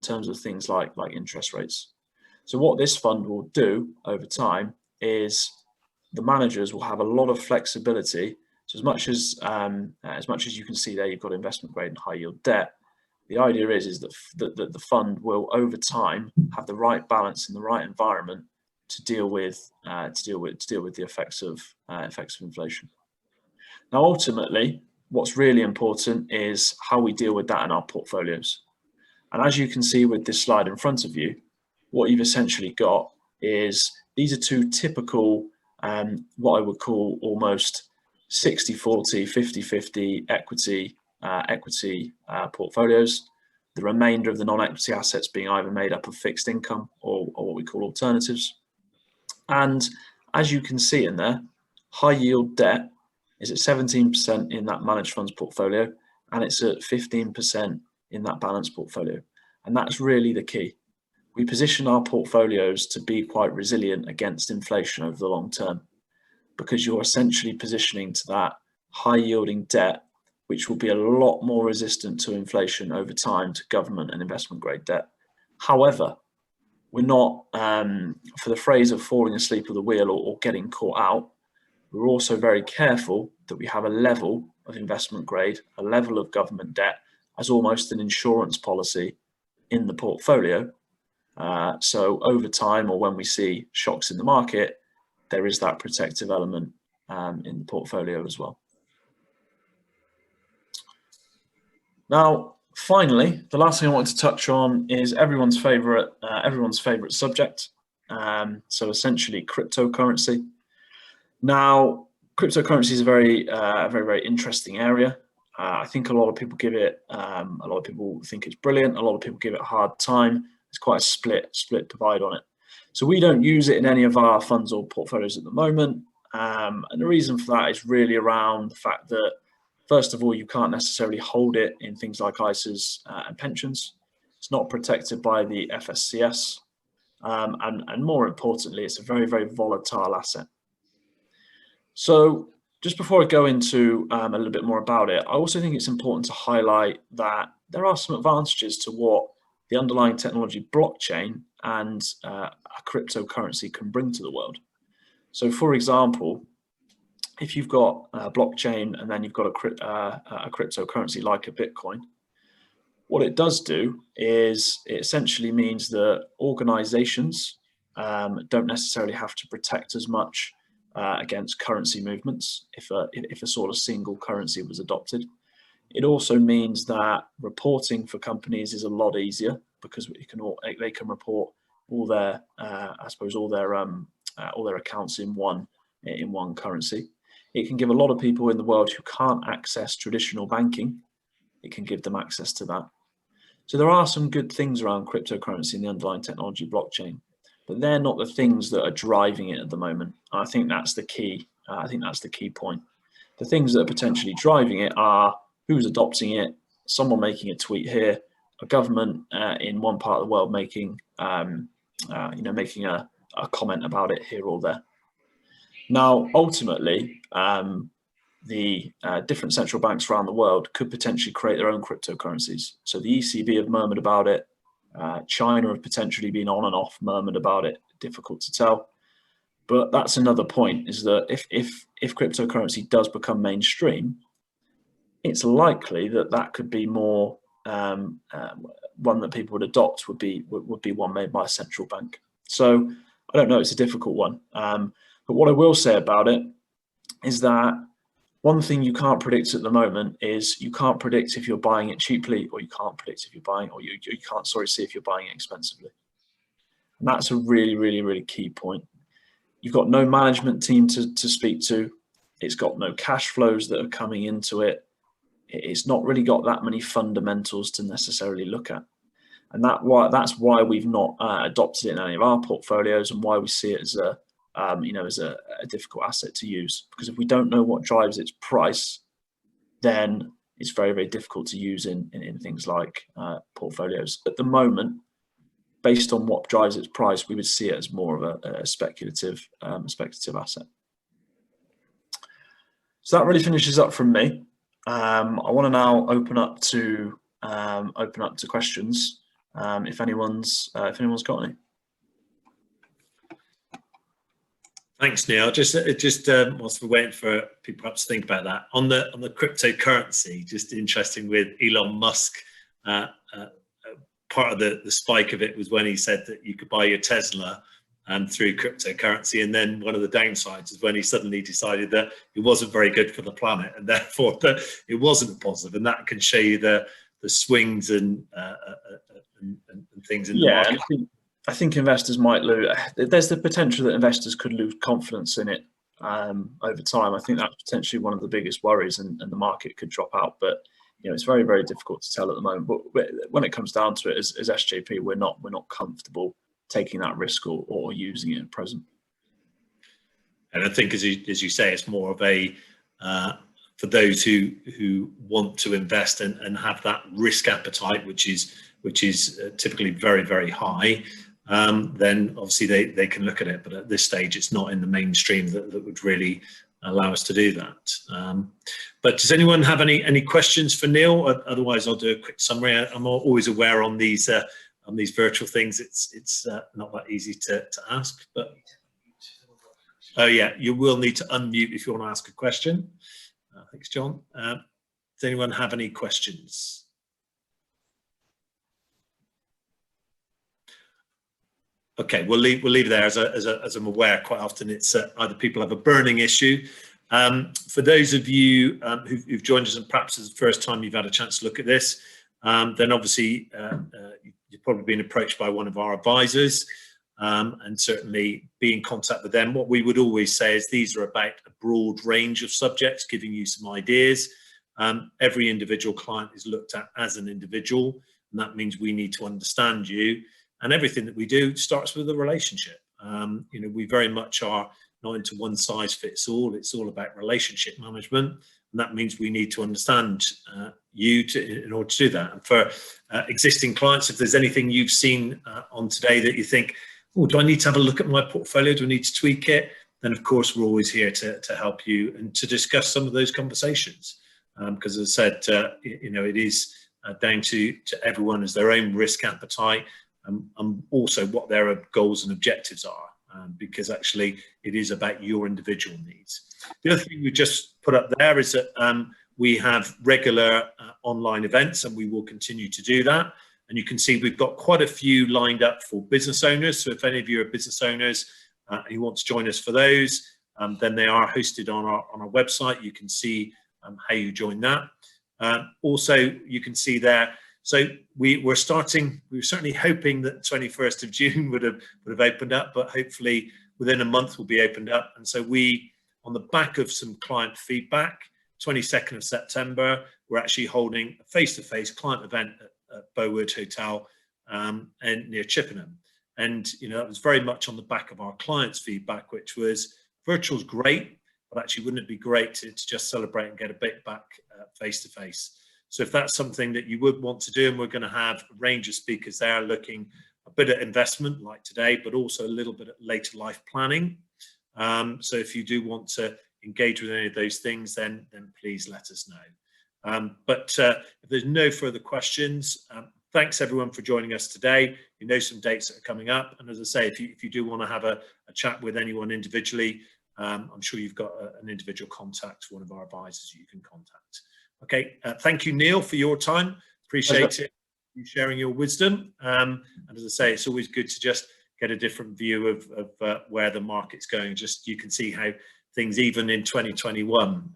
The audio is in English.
terms of things like interest rates. So what this fund will do over time is the managers will have a lot of flexibility. So as much as you can see there, you've got investment grade and high yield debt. The idea is that the fund will over time have the right balance in the right environment to deal with the effects of inflation. Now, ultimately, what's really important is how we deal with that in our portfolios. And as you can see with this slide in front of you, what you've essentially got is these are two typical, what I would call almost 60-40, 50-50 equity portfolios. The remainder of the non-equity assets being either made up of fixed income or what we call alternatives. And as you can see in there, high yield debt is at 17% in that managed funds portfolio, and it's at 15% in that balanced portfolio. And that's really the key. We position our portfolios to be quite resilient against inflation over the long term, because you're essentially positioning to that high yielding debt, which will be a lot more resistant to inflation over time, to government and investment grade debt. However, we're not, for the phrase of falling asleep at the wheel or getting caught out, we're also very careful that we have a level of investment grade, a level of government debt as almost an insurance policy in the portfolio. So over time, or when we see shocks in the market, there is that protective element in the portfolio as well. Now, finally, the last thing I want to touch on is everyone's favorite subject. So essentially, cryptocurrency. Now, cryptocurrency is a very interesting area. I think a lot of people give it, a lot of people think it's brilliant. A lot of people give it a hard time. It's quite a split divide on it. So we don't use it in any of our funds or portfolios at the moment. And the reason for that is really around the fact that, first of all, you can't necessarily hold it in things like ISAs and pensions. It's not protected by the FSCS. And more importantly, it's a very volatile asset. So just before I go into a little bit more about it, I also think it's important to highlight that there are some advantages to what the underlying technology blockchain and a cryptocurrency can bring to the world. So for example, if you've got a blockchain and then you've got a cryptocurrency like a Bitcoin, what it does do is it essentially means that organizations don't necessarily have to protect as much against currency movements if a sort of single currency was adopted. It also means that reporting for companies is a lot easier because they can report all their all their accounts in one currency. It can give a lot of people in the world who can't access traditional banking, it can give them access to that. So there are some good things around cryptocurrency and the underlying technology blockchain, but they're not the things that are driving it at the moment. And I think that's the key. That's the key point. The things that are potentially driving it are who's adopting it, someone making a tweet here, a government in one part of the world making making a comment about it here or there. Now, ultimately, the different central banks around the world could potentially create their own cryptocurrencies. So the ECB have murmured about it. China have potentially been on and off murmured about it. Difficult to tell. But that's another point, is that if cryptocurrency does become mainstream, it's likely that could be more one that people would adopt would be one made by a central bank. So I don't know, it's a difficult one. But what I will say about it is that one thing you can't predict at the moment is you can't predict if you're buying it cheaply, or you can't predict if you're buying, or you can't see if you're buying it expensively. And that's a really key point. You've got no management team to speak to. It's got no cash flows that are coming into it. It's not really got that many fundamentals to necessarily look at. And that's why we've not adopted it in any of our portfolios, and why we see it as a difficult asset to use. Because if we don't know what drives its price, then it's very difficult to use in things like portfolios. At the moment, based on what drives its price, we would see it as more of a speculative asset. So that really finishes up from me. I want to now open up to questions. if anyone's got any. Thanks, Neil. Just whilst we're waiting for people perhaps to think about that, on the cryptocurrency, just interesting with Elon Musk. Part of the spike of it was when he said that you could buy your Tesla through cryptocurrency, and then one of the downsides is when he suddenly decided that it wasn't very good for the planet, and therefore that it wasn't positive, and that can show you the swings and things in the market. I think investors might lose. There's the potential that investors could lose confidence in it over time. I think that's potentially one of the biggest worries, and the market could drop out. But it's very, very difficult to tell at the moment. But when it comes down to it, as SJP, we're not comfortable taking that risk or using it at present. And I think, as you say, it's more of a for those who want to invest and have that risk appetite, which is typically very, very high. Then obviously they can look at it, but at this stage it's not in the mainstream that would really allow us to do that. But does anyone have any questions for Neil? Otherwise I'll do a quick summary. I'm always aware on these virtual things it's not that easy to ask, but oh yeah, you will need to unmute if you want to ask a question. Thanks, John. Does anyone have any questions? Okay, we'll leave it there. As I'm aware, quite often it's either people have a burning issue. For those of you who've joined us and perhaps it's the first time you've had a chance to look at this, then obviously you've probably been approached by one of our advisors, and certainly be in contact with them. What we would always say is these are about a broad range of subjects, giving you some ideas. Every individual client is looked at as an individual, and that means we need to understand you. And everything that we do starts with a relationship. We very much are not into one size fits all. It's all about relationship management, and that means we need to understand you in order to do that. And for existing clients, if there's anything you've seen on today that you think, oh, do I need to have a look at my portfolio? Do I need to tweak it? Then of course we're always here to help you and to discuss some of those conversations. Because as I said, it is down to everyone as their own risk appetite. And also what their goals and objectives are, because actually it is about your individual needs. The other thing we just put up there is that we have regular online events, and we will continue to do that. And you can see we've got quite a few lined up for business owners. So if any of you are business owners and you want to join us for those, then they are hosted on our website. You can see how you join that. Also, you can see there. So we were certainly hoping that 21st of June would have opened up, but hopefully within a month we'll be opened up. And so we, on the back of some client feedback, 22nd of September, we're actually holding a face-to-face client event at Bowood Hotel and near Chippenham. And that was very much on the back of our clients' feedback, which was virtual's great, but actually wouldn't it be great to just celebrate and get a bit back face-to-face? So if that's something that you would want to do, and we're going to have a range of speakers there looking a bit at investment like today, but also a little bit at later life planning. So if you do want to engage with any of those things, then please let us know. But if there's no further questions, thanks everyone for joining us today. Some dates that are coming up. And as I say, if you do want to have a chat with anyone individually, I'm sure you've got an individual contact, one of our advisors you can contact. Okay, thank you, Neil, for your time. Appreciate it, you sharing your wisdom. And as I say, it's always good to just get a different view of where the market's going. Just you can see how things, even in 2021,